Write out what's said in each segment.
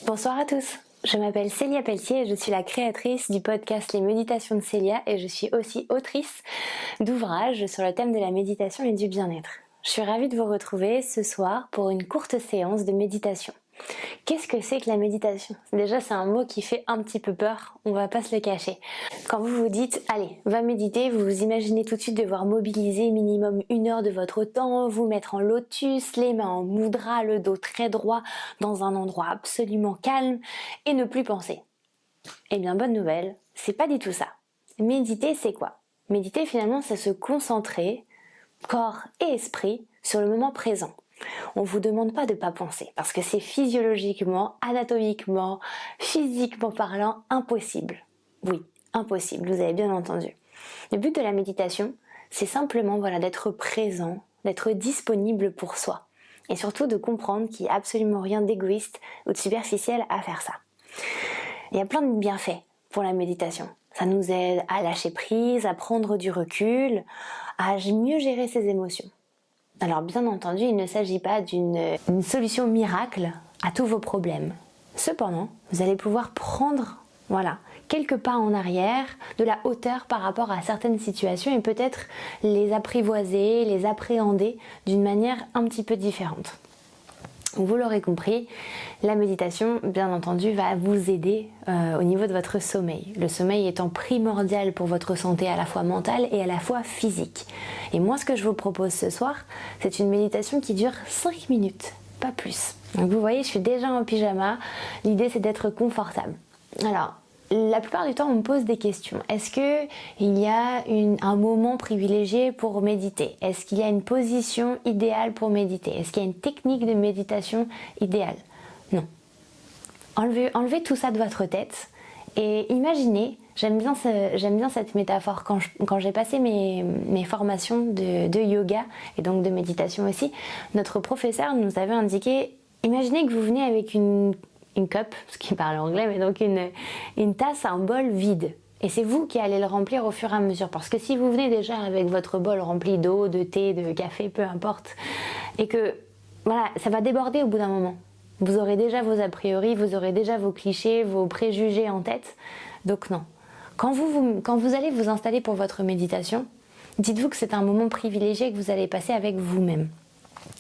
Bonsoir à tous, je m'appelle Célia Pelletier et je suis la créatrice du podcast Les Méditations de Célia et je suis aussi autrice d'ouvrages sur le thème de la méditation et du bien-être. Je suis ravie de vous retrouver ce soir pour une courte séance de méditation. Qu'est-ce que c'est que la méditation ? Déjà, c'est un mot qui fait un petit peu peur, on va pas se le cacher. Quand vous vous dites « Allez, va méditer », vous vous imaginez tout de suite devoir mobiliser minimum 1 heure de votre temps, vous mettre en lotus, les mains en mudra, le dos très droit, dans un endroit absolument calme, et ne plus penser. Eh bien, bonne nouvelle, c'est pas du tout ça. Méditer, c'est quoi ? Méditer, finalement, c'est se concentrer, corps et esprit, sur le moment présent. On vous demande pas de pas penser parce que c'est physiologiquement, anatomiquement, physiquement parlant impossible. Oui, impossible, vous avez bien entendu. Le but de la méditation, c'est simplement d'être présent, d'être disponible pour soi et surtout de comprendre qu'il n'y a absolument rien d'égoïste ou de superficiel à faire ça. Il y a plein de bienfaits pour la méditation. Ça nous aide à lâcher prise, à prendre du recul, à mieux gérer ses émotions. Alors bien entendu, il ne s'agit pas d'une solution miracle à tous vos problèmes. Cependant, vous allez pouvoir prendre quelques pas en arrière, de la hauteur par rapport à certaines situations et peut-être les apprivoiser, les appréhender d'une manière un petit peu différente. Vous l'aurez compris, la méditation, bien entendu, va vous aider au niveau de votre sommeil. Le sommeil étant primordial pour votre santé à la fois mentale et à la fois physique. Et moi, ce que je vous propose ce soir, c'est une méditation qui dure 5 minutes, pas plus. Donc vous voyez, je suis déjà en pyjama. L'idée, c'est d'être confortable. Alors, la plupart du temps, on me pose des questions. Est-ce qu'il y a un moment privilégié pour méditer ? Est-ce qu'il y a une position idéale pour méditer ? Est-ce qu'il y a une technique de méditation idéale ? Non. Enlevez tout ça de votre tête et imaginez, j'aime bien cette métaphore, quand j'ai passé mes formations de yoga et donc de méditation aussi, notre professeur nous avait indiqué, imaginez que vous venez avec une cup, parce qu'il parle anglais, mais donc une tasse, un bol vide. Et c'est vous qui allez le remplir au fur et à mesure. Parce que si vous venez déjà avec votre bol rempli d'eau, de thé, de café, peu importe, et que ça va déborder au bout d'un moment. Vous aurez déjà vos a priori, vous aurez déjà vos clichés, vos préjugés en tête. Donc non. Quand vous allez vous installer pour votre méditation, dites-vous que c'est un moment privilégié que vous allez passer avec vous-même.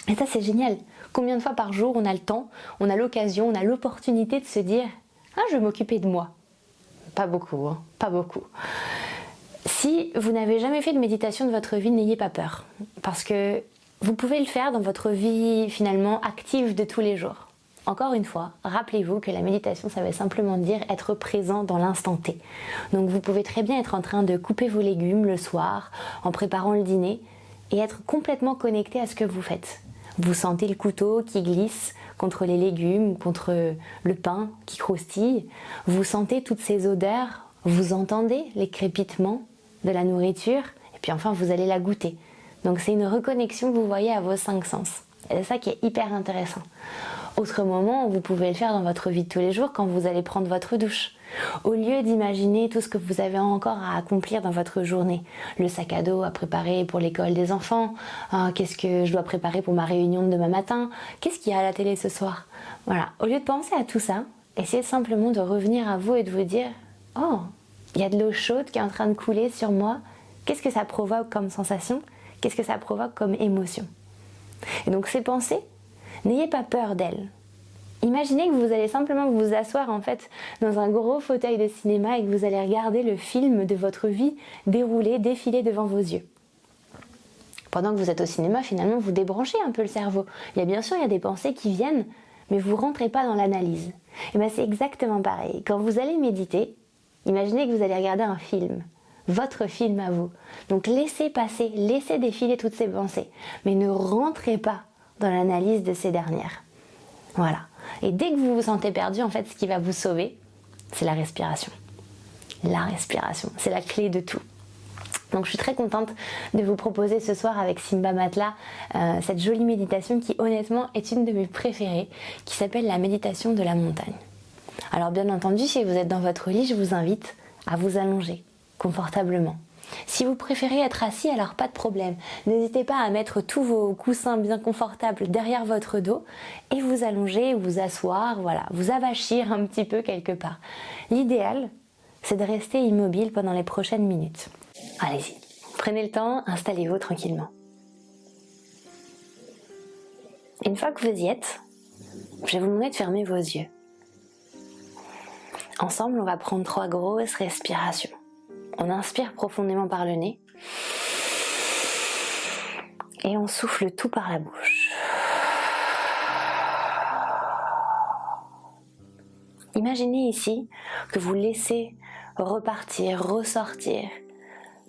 Et ça, c'est génial. Combien de fois par jour on a le temps, on a l'occasion, on a l'opportunité de se dire « Ah, je vais m'occuper de moi ». Pas beaucoup, hein, pas beaucoup. Si vous n'avez jamais fait de méditation de votre vie, n'ayez pas peur. Parce que vous pouvez le faire dans votre vie finalement active de tous les jours. Encore une fois, rappelez-vous que la méditation, ça veut simplement dire être présent dans l'instant T. Donc vous pouvez très bien être en train de couper vos légumes le soir, en préparant le dîner, et être complètement connecté à ce que vous faites. Vous sentez le couteau qui glisse contre les légumes, contre le pain qui croustille. Vous sentez toutes ces odeurs, vous entendez les crépitements de la nourriture, et puis enfin vous allez la goûter. Donc c'est une reconnexion, vous voyez, à vos 5 sens. Et c'est ça qui est hyper intéressant. Autre moment, vous pouvez le faire dans votre vie de tous les jours quand vous allez prendre votre douche. Au lieu d'imaginer tout ce que vous avez encore à accomplir dans votre journée, le sac à dos à préparer pour l'école des enfants, qu'est-ce que je dois préparer pour ma réunion de demain matin, qu'est-ce qu'il y a à la télé ce soir. Au lieu de penser à tout ça, essayez simplement de revenir à vous et de vous dire « Oh, il y a de l'eau chaude qui est en train de couler sur moi, qu'est-ce que ça provoque comme sensation ? Qu'est-ce que ça provoque comme émotion ?» Et donc ces pensées, n'ayez pas peur d'elles. Imaginez que vous allez simplement vous asseoir dans un gros fauteuil de cinéma et que vous allez regarder le film de votre vie défiler devant vos yeux. Pendant que vous êtes au cinéma, finalement, vous débranchez un peu le cerveau. Il y a des pensées qui viennent, mais vous ne rentrez pas dans l'analyse. Et bien c'est exactement pareil. Quand vous allez méditer, imaginez que vous allez regarder un film. Votre film à vous. Donc laissez défiler toutes ces pensées, mais ne rentrez pas dans l'analyse de ces dernières. Voilà. Et dès que vous vous sentez perdu, ce qui va vous sauver, c'est la respiration. La respiration, c'est la clé de tout. Donc je suis très contente de vous proposer ce soir avec Simba Matla cette jolie méditation qui honnêtement est une de mes préférées, qui s'appelle la méditation de la montagne. Alors bien entendu, si vous êtes dans votre lit, je vous invite à vous allonger confortablement. Si vous préférez être assis, alors pas de problème. N'hésitez pas à mettre tous vos coussins bien confortables derrière votre dos et vous allonger, vous asseoir, voilà, vous avachir un petit peu quelque part. L'idéal, c'est de rester immobile pendant les prochaines minutes. Allez-y, prenez le temps, installez-vous tranquillement. Une fois que vous y êtes, je vais vous demander de fermer vos yeux. Ensemble, on va prendre 3 grosses respirations. On inspire profondément par le nez et on souffle tout par la bouche. Imaginez ici que vous laissez repartir, ressortir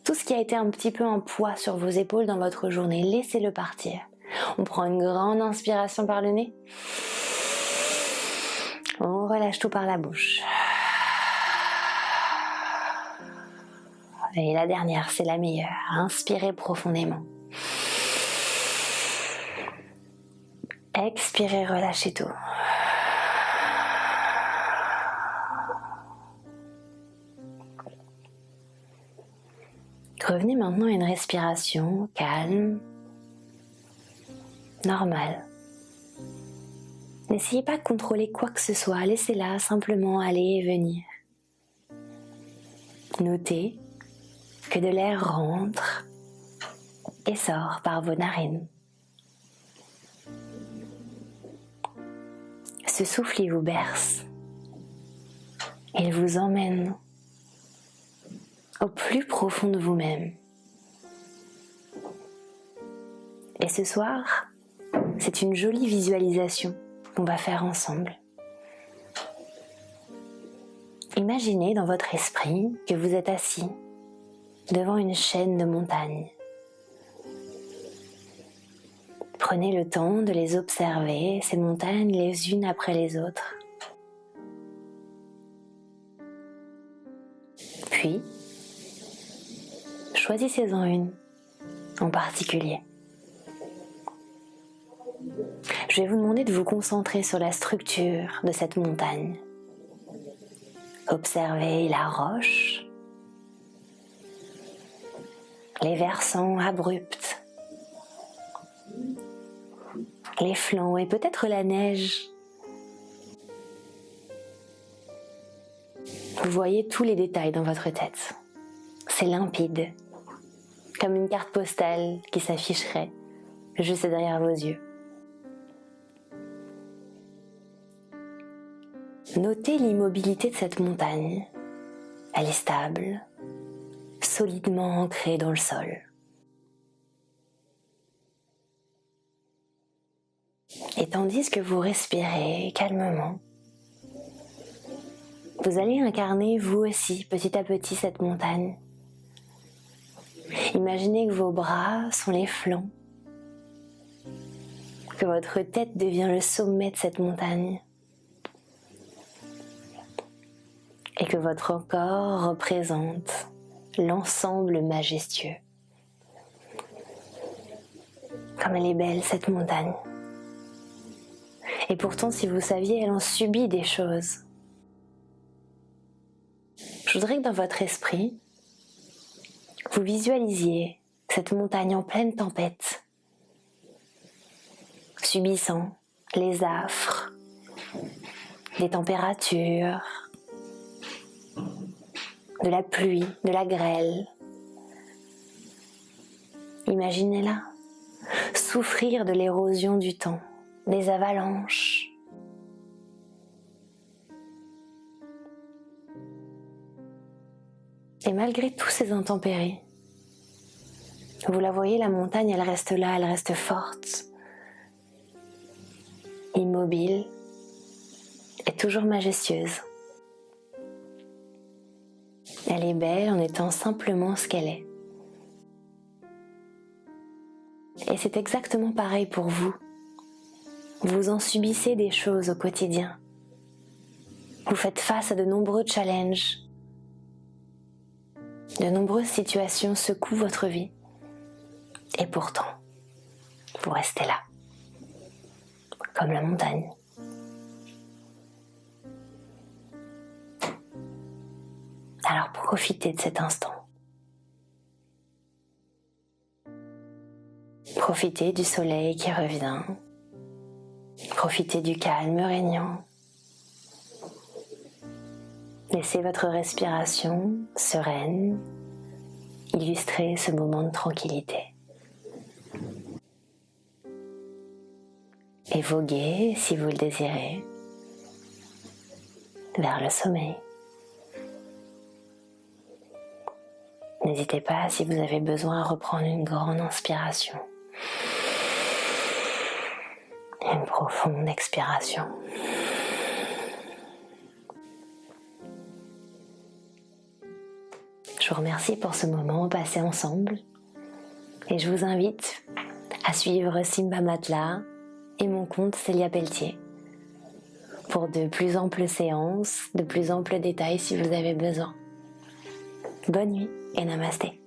tout ce qui a été un petit peu un poids sur vos épaules dans votre journée. Laissez-le partir. On prend une grande inspiration par le nez. On relâche tout par la bouche. Et la dernière, c'est la meilleure. Inspirez profondément. Expirez, relâchez tout. Revenez maintenant à une respiration calme, normale. N'essayez pas de contrôler quoi que ce soit, laissez-la simplement aller et venir. Notez que de l'air rentre et sort par vos narines. Ce souffle, il vous berce. Il vous emmène au plus profond de vous-même. Et ce soir, c'est une jolie visualisation qu'on va faire ensemble. Imaginez dans votre esprit que vous êtes assis devant une chaîne de montagnes. Prenez le temps de les observer, ces montagnes les unes après les autres. Puis, choisissez-en une en particulier. Je vais vous demander de vous concentrer sur la structure de cette montagne. Observez la roche, les versants abrupts, les flancs et peut-être la neige. Vous voyez tous les détails dans votre tête. C'est limpide, comme une carte postale qui s'afficherait juste derrière vos yeux. Notez l'immobilité de cette montagne. Elle est stable, solidement ancrée dans le sol. Et tandis que vous respirez calmement, vous allez incarner vous aussi petit à petit cette montagne. Imaginez que vos bras sont les flancs, que votre tête devient le sommet de cette montagne et que votre corps représente l'ensemble majestueux. Comme elle est belle cette montagne. Et pourtant, si vous saviez, elle en subit des choses. Je voudrais que dans votre esprit, vous visualisiez cette montagne en pleine tempête, subissant les affres, les températures, de la pluie, de la grêle. Imaginez-la, souffrir de l'érosion du temps, des avalanches. Et malgré tous ces intempéries, vous la voyez, la montagne, elle reste là, elle reste forte, immobile et toujours majestueuse. Elle est belle en étant simplement ce qu'elle est. Et c'est exactement pareil pour vous. Vous en subissez des choses au quotidien. Vous faites face à de nombreux challenges. De nombreuses situations secouent votre vie. Et pourtant, vous restez là, comme la montagne. Alors profitez de cet instant. Profitez du soleil qui revient. Profitez du calme régnant. Laissez votre respiration sereine illustrer ce moment de tranquillité. Et voguez, si vous le désirez, vers le sommeil. N'hésitez pas, si vous avez besoin, à reprendre une grande inspiration. Et une profonde expiration. Je vous remercie pour ce moment passé ensemble et je vous invite à suivre Simba Matelas et mon compte Célia Pelletier pour de plus amples séances, de plus amples détails si vous avez besoin. Bonne nuit et namasté.